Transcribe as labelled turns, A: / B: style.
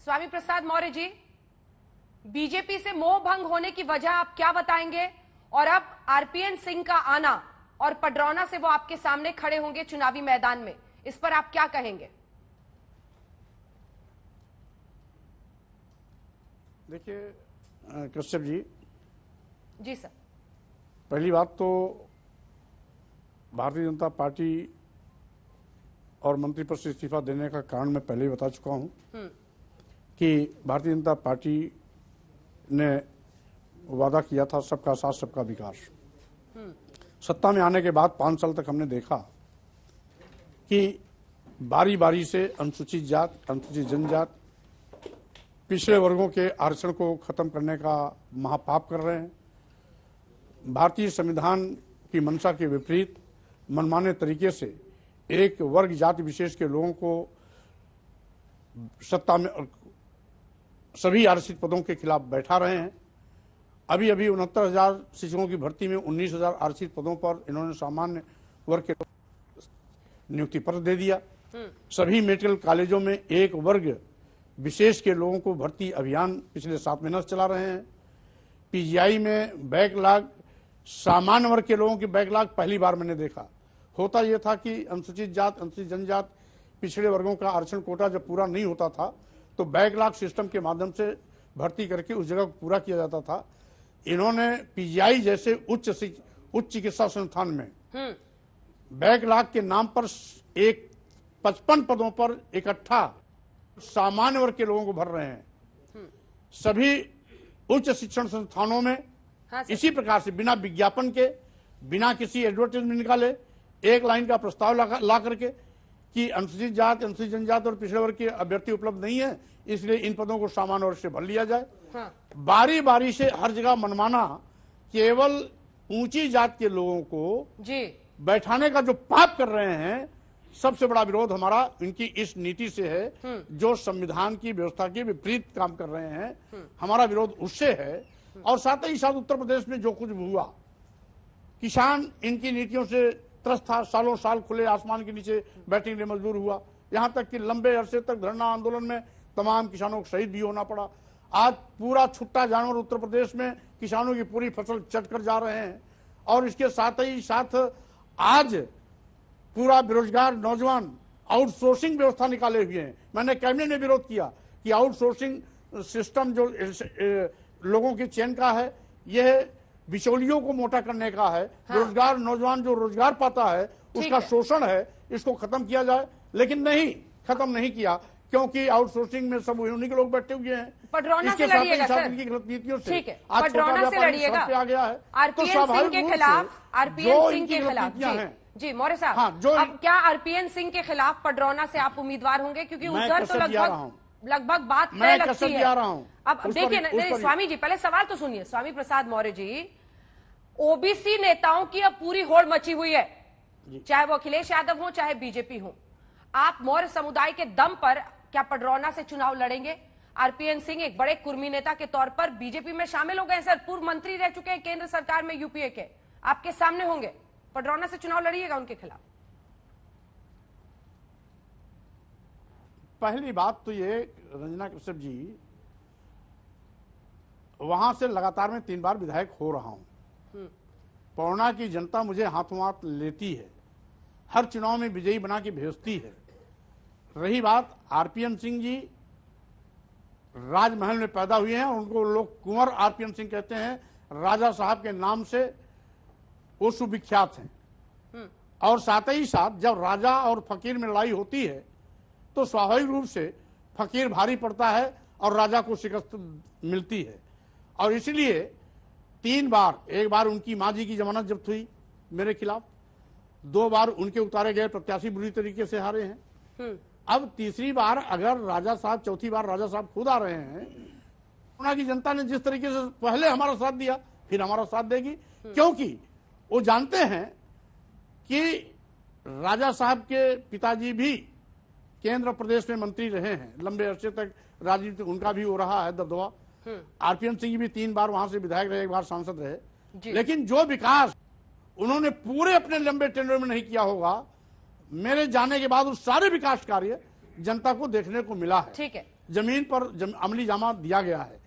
A: Swami Prasad Maurya ji, BJP से मोह भंग होने की वजह आप क्या बताएंगे? और अब आरपीएन सिंह का आना और पडरौना से वो आपके सामने खड़े होंगे चुनावी मैदान में, इस पर आप क्या कहेंगे?
B: देखिए कश्यप जी
A: सर,
B: पहली बात तो भारतीय जनता पार्टी और मंत्री पद से इस्तीफा देने का कारण मैं पहले ही बता चुका हूं कि भारतीय जनता पार्टी ने वादा किया था सबका साथ सबका विकास। सत्ता में आने के बाद 5 साल तक हमने देखा कि बारी बारी से अनुसूचित जात, अनुसूचित जनजात, पिछड़े वर्गों के आरक्षण को खत्म करने का महापाप कर रहे हैं। भारतीय संविधान की मंशा के विपरीत मनमाने तरीके से एक वर्ग जाति विशेष के लोगों को सत्ता में सभी आरक्षित पदों के खिलाफ बैठा रहे हैं। अभी 69,000 शिक्षकों की भर्ती में 19,000 आरक्षित पदों पर इन्होंने सामान्य वर्ग के नियुक्ति पत्र दे दिया। सभी मेडिकल कॉलेजों में एक वर्ग विशेष के लोगों को भर्ती अभियान पिछले 7 महीने से चला रहे हैं। पीजीआई में बैकलॉग, सामान्य वर्ग के लोगों की बैकलॉग पहली बार मैंने देखा। होता यह था कि अनुसूचित जात, अनुसूचित जनजात, पिछड़े वर्गों का आरक्षण कोटा जब पूरा नहीं होता था तो बैकलॉग सिस्टम के माध्यम से भर्ती करके उस जगह को पूरा किया जाता था। इन्होंने पीजीआई जैसे उच्च चिकित्सा संस्थान में बैकलॉग के नाम पर एक 55 पदों पर इकट्ठा सामान्य वर्ग के लोगों को भर रहे हैं। सभी उच्च शिक्षण संस्थानों में इसी प्रकार से बिना विज्ञापन के, बिना किसी एडवर्टाइजमेंट निकाले एक लाइन का प्रस्ताव ला करके कि अनुसूचित जात, अनुसूचित जनजात और पिछड़े वर्ग के अभ्यर्थी उपलब्ध नहीं है, इसलिए इन पदों को सामान्य वर्ग से भर लिया जाए। बारी बारी से हर जगह मनमाना केवल ऊंची जात के लोगों को बैठाने का जो पाप कर रहे हैं, सबसे बड़ा विरोध हमारा इनकी इस नीति से है जो संविधान की व्यवस्था के विपरीत काम कर रहे हैं। हमारा विरोध उससे है। और साथ ही साथ उत्तर प्रदेश में जो कुछ भी हुआ, किसान इनकी नीतियों से त्रस्त था, सालों साल खुले आसमान के नीचे बैठने के लिए मजबूर हुआ। यहां तक कि लंबे अरसे तक धरना आंदोलन में तमाम किसानों को शहीद भी होना पड़ा। आज पूरा छुट्टा जानवर उत्तर प्रदेश में किसानों की पूरी फसल चट कर जा रहे हैं। और इसके साथ ही साथ आज पूरा बेरोजगार नौजवान आउटसोर्सिंग व्यवस्था निकाले हुए हैं। मैंने कैबिनेट में विरोध किया कि आउटसोर्सिंग सिस्टम जो लोगों के चयन का है, यह बिचौलियों को मोटा करने का है। बेरोजगार नौजवान जो रोजगार पाता है उसका शोषण है, इसको खत्म किया जाए। लेकिन नहीं, खत्म नहीं किया, क्योंकि आउटसोर्सिंग में सब उन्हीं के लोग बैठे हुए हैं।
A: पडरौना से लड़िएगा सर,
B: इनकी गलत नीतियों से
A: ठीक है, पडरौना से लड़िएगा
B: आ गया है।
A: आरपीएन सिंह के खिलाफ, आरपीएन सिंह के खिलाफ जी मौर्य साहब, अब क्या आरपीएन सिंह के खिलाफ पडरौना से आप उम्मीदवार होंगे? क्योंकि उधर तो लगभग बात तय लगती है। अब देखिए स्वामी जी, पहले सवाल तो सुनिए। स्वामी प्रसाद मौर्य जी, ओबीसी नेताओं की अब पूरी होड़ मची हुई है, चाहे वो अखिलेश यादव हो चाहे बीजेपी हो। आप मौर्य समुदाय के दम पर क्या पडरौना से चुनाव लड़ेंगे? आरपीएन सिंह एक बड़े कुर्मी नेता के तौर पर बीजेपी में शामिल हो गए सर, पूर्व मंत्री रह चुके हैं केंद्र सरकार में यूपीए के, आपके सामने होंगे, पडरौना से चुनाव लड़िएगा उनके खिलाफ?
B: पहली बात तो ये रंजना कश्यप जी, वहां से लगातार मैं 3 बार विधायक हो रहा हूं। पडरौना की जनता मुझे हाथों हाथ लेती है, हर चुनाव में विजयी बना के भेजती है। रही बात आरपीएन सिंह जी, राजमहल में पैदा हुए हैं, उनको लोग कुंवर आरपीएन सिंह कहते हैं। राजा साहब के नाम से वो सुविख्यात हैं। और साथ ही साथ जब राजा और फकीर में लड़ाई होती है तो स्वाभाविक रूप से फकीर भारी पड़ता है और राजा को शिकस्त मिलती है। और इसलिए 3 बार, एक बार उनकी मां जी की जमानत जब्त हुई मेरे खिलाफ, 2 बार उनके उतारे गए प्रत्याशी बुरी तरीके से हारे हैं। अब तीसरी बार अगर राजा साहब, चौथी बार राजा साहब खुद आ रहे हैं, पडरौना की जनता ने जिस तरीके से पहले हमारा साथ दिया फिर हमारा साथ देगी, क्योंकि वो जानते हैं कि राजा साहब के पिताजी भी केंद्र प्रदेश में मंत्री रहे हैं, लंबे अरसे तक राजनीति उनका भी हो रहा है दबदबा। आरपीएन सिंह भी 3 बार वहां से विधायक रहे, 1 बार सांसद रहे। लेकिन जो विकास उन्होंने पूरे अपने लंबे टेंडर में नहीं किया होगा, मेरे जाने के बाद उस सारे विकास कार्य जनता को देखने को मिला है।
A: ठीक है,
B: जमीन पर अमली जामा दिया गया है।